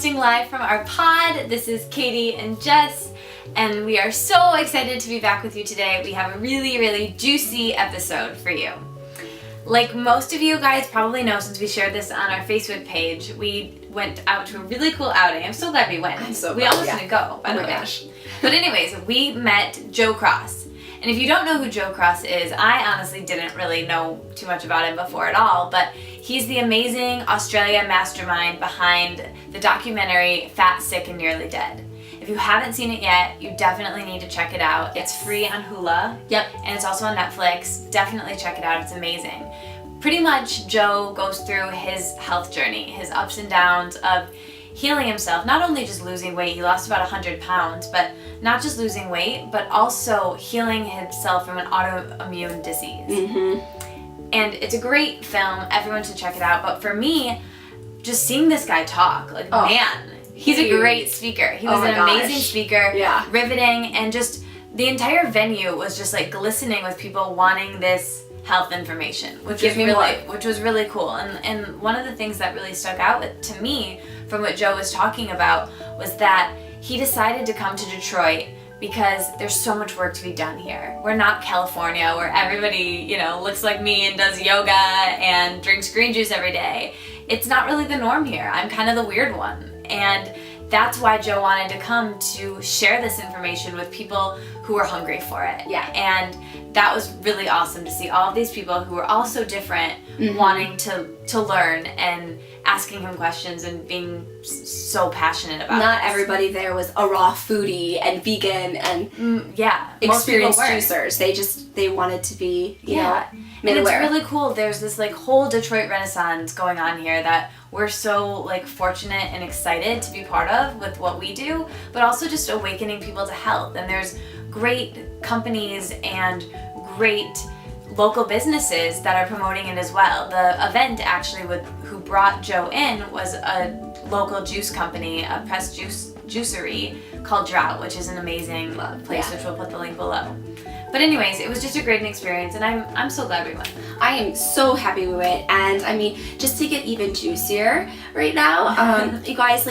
broadcasting live from our pod. This is Katie and Jess, and we are so excited to be back with you today. We have a really, really juicy episode for you. Like most of you guys probably know, since we shared this on our Facebook page, we went out to a really cool outing. I'm so glad we went. We almost didn't go, by the way. Gosh. But anyways, we met Joe Cross. And if you don't know who Joe Cross is, I honestly didn't really know too much about him before at all, but he's the amazing Australia mastermind behind the documentary Fat, Sick, and Nearly Dead. If you haven't seen it yet, you definitely need to check it out. It's free on Hulu. Yep. And it's also on Netflix. Definitely check it out. It's amazing. Pretty much, Joe goes through his health journey, his ups and downs of healing himself, not only just losing weight, he lost about 100 pounds, but not just losing weight, but also healing himself from an autoimmune disease. Mm-hmm. And it's a great film. Everyone should check it out. But for me, just seeing this guy talk, man, he's a great speaker. He was an amazing speaker, riveting, and just the entire venue was just like glistening with people wanting this health information, which was really cool. And one of the things that really stuck out to me from what Joe was talking about was that he decided to come to Detroit because there's so much work to be done here. We're not California where everybody, looks like me and does yoga and drinks green juice every day. It's not really the norm here. I'm kind of the weird one. And that's why Joe wanted to come to share this information with people who are hungry for it. Yeah. And that was really awesome to see all of these people who were all so different, wanting to learn and asking him questions and being so passionate about it. Not everybody there was a raw foodie and vegan and experienced juicers. They wanted to be, made aware. And it's really cool. There's this whole Detroit Renaissance going on here that we're so fortunate and excited to be part of with what we do, but also just awakening people to health. And there's great companies and great local businesses that are promoting it as well. The event actually who brought Joe in was a local juice company, a pressed juicery called Drought, which is an amazing place, which we'll put the link below. But anyways, it was just a great experience, and I'm so glad we went. I am so happy we went, and I mean, just to get even juicier right now, you guys,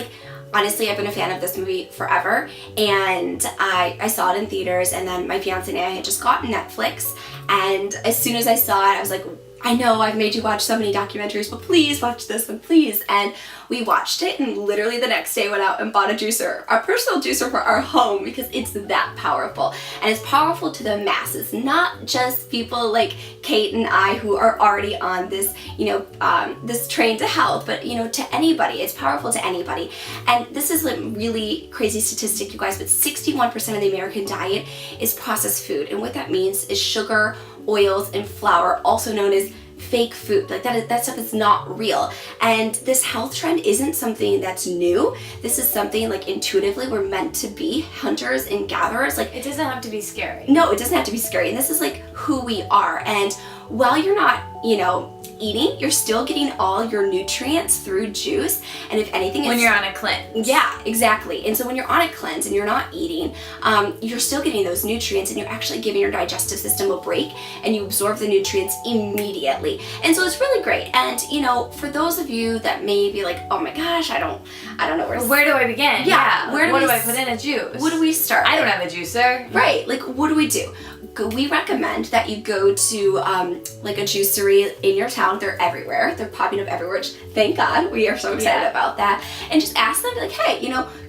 honestly, I've been a fan of this movie forever, and I saw it in theaters, and then my fiance and I had just gotten Netflix, and as soon as I saw it, I was like, I know I've made you watch so many documentaries, but please watch this one, please. And we watched it, and literally the next day went out and bought a juicer, our personal juicer for our home, because it's that powerful. And it's powerful to the masses, not just people like Kate and I who are already on this, this train to health, but to anybody. It's powerful to anybody. And this is a really crazy statistic, you guys, but 61% of the American diet is processed food. And what that means is sugar, oils, and flour, also known as fake food. That stuff is not real. And this health trend isn't something that's new. This is something intuitively we're meant to be hunters and gatherers. It doesn't have to be scary. No, it doesn't have to be scary. And this is who we are. And while you're not, eating, you're still getting all your nutrients through juice. And if anything, when you're on a cleanse. Yeah, exactly. And so when you're on a cleanse and you're not eating, you're still getting those nutrients, and you're actually giving your digestive system a break, and you absorb the nutrients immediately. And so it's really great. And for those of you that may be like, oh my gosh, I don't know where do I begin? Yeah. What do I put in a juice? What do we start? I don't have a juicer. Right. What do we do? We recommend that you go to a juicery in your town. They're everywhere. They're popping up everywhere, which thank God, we are so excited about that. And just ask them, hey,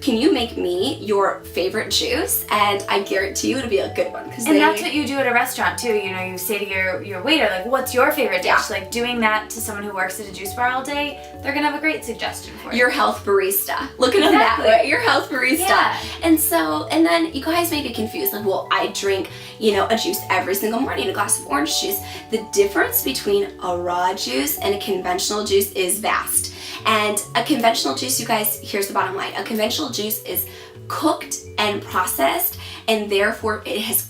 can you make me your favorite juice? And I guarantee you it'll be a good one. And that's what you do at a restaurant too. You say to your waiter, what's your favorite dish? Doing that to someone who works at a juice bar all day, they're gonna have a great suggestion for you. Your health barista. Look at them that way. Your health barista. Yeah. And then you guys may be confused. I drink, a juice every single morning, a glass of orange juice. The difference between a raw juice and a conventional juice is vast. And a conventional juice, you guys, here's the bottom line. A conventional juice is cooked and processed, and therefore it has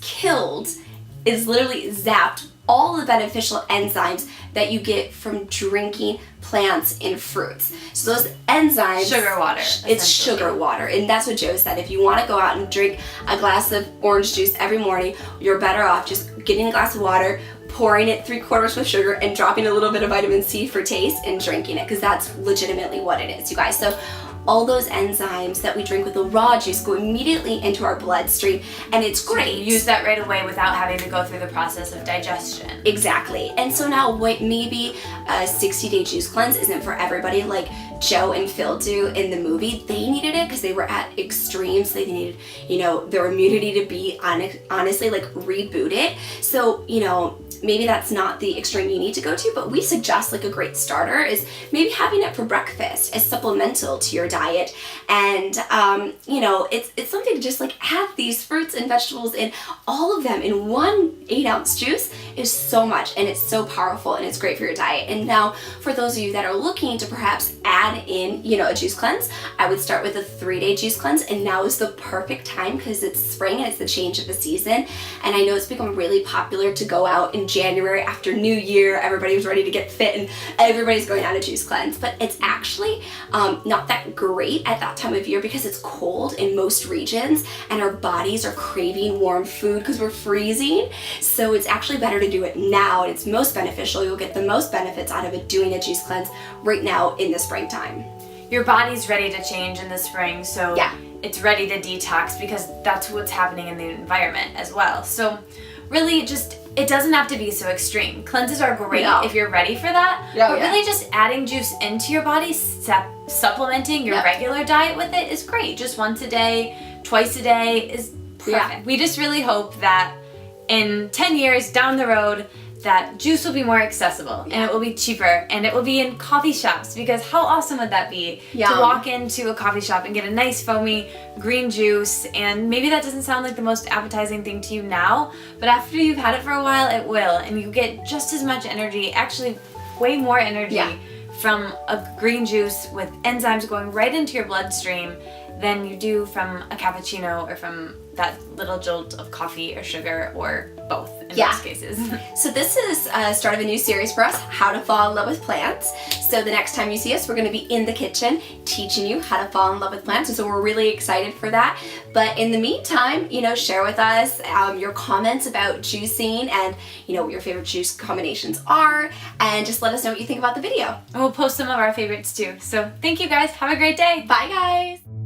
literally zapped all the beneficial enzymes that you get from drinking plants and fruits. So those enzymes... Sugar water. It's sugar water. And that's what Joe said. If you want to go out and drink a glass of orange juice every morning, you're better off just getting a glass of water, pouring it 3/4 with sugar, and dropping a little bit of vitamin C for taste and drinking it, because that's legitimately what it is, you guys. So all those enzymes that we drink with the raw juice go immediately into our bloodstream, and it's great. Use that right away without having to go through the process of digestion. Exactly. And so now what maybe a 60-day juice cleanse isn't for everybody, like Joe and Phil do in the movie. They needed it because they were at extremes. They needed, their immunity to be honestly like rebooted. So, maybe that's not the extreme you need to go to, but we suggest like a great starter is maybe having it for breakfast as supplemental to your diet. And, it's something to just like add these fruits and vegetables in, all of them in one 8-ounce juice is so much, and it's so powerful, and it's great for your diet. And now for those of you that are looking to perhaps add in, a juice cleanse, I would start with a 3-day juice cleanse, and now is the perfect time because it's spring and it's the change of the season. And I know it's become really popular to go out in January after New Year. Everybody was ready to get fit and everybody's going on a juice cleanse, but it's actually not that great at that time of year because it's cold in most regions and our bodies are craving warm food because we're freezing. So it's actually better to do it now, and it's most beneficial. You'll get the most benefits out of it doing a juice cleanse right now in the springtime. Your body's ready to change in the spring, so it's ready to detox because that's what's happening in the environment as well. So really it doesn't have to be so extreme. Cleanses are great if you're ready for that, but really just adding juice into your body, supplementing your regular diet with it is great. Just once a day, twice a day is perfect. We just really hope that in 10 years down the road, that juice will be more accessible and it will be cheaper and it will be in coffee shops, because how awesome would that be to walk into a coffee shop and get a nice foamy green juice. And maybe that doesn't sound like the most appetizing thing to you now, but after you've had it for a while it will, and you get just as much energy, actually way more energy from a green juice with enzymes going right into your bloodstream than you do from a cappuccino or from that little jolt of coffee or sugar, or both in most cases. So this is a start of a new series for us, How to Fall in Love with Plants. So the next time you see us, we're going to be in the kitchen teaching you how to fall in love with plants. And so we're really excited for that. But in the meantime, share with us your comments about juicing and, what your favorite juice combinations are, and just let us know what you think about the video. And we'll post some of our favorites too. So thank you guys. Have a great day. Bye guys.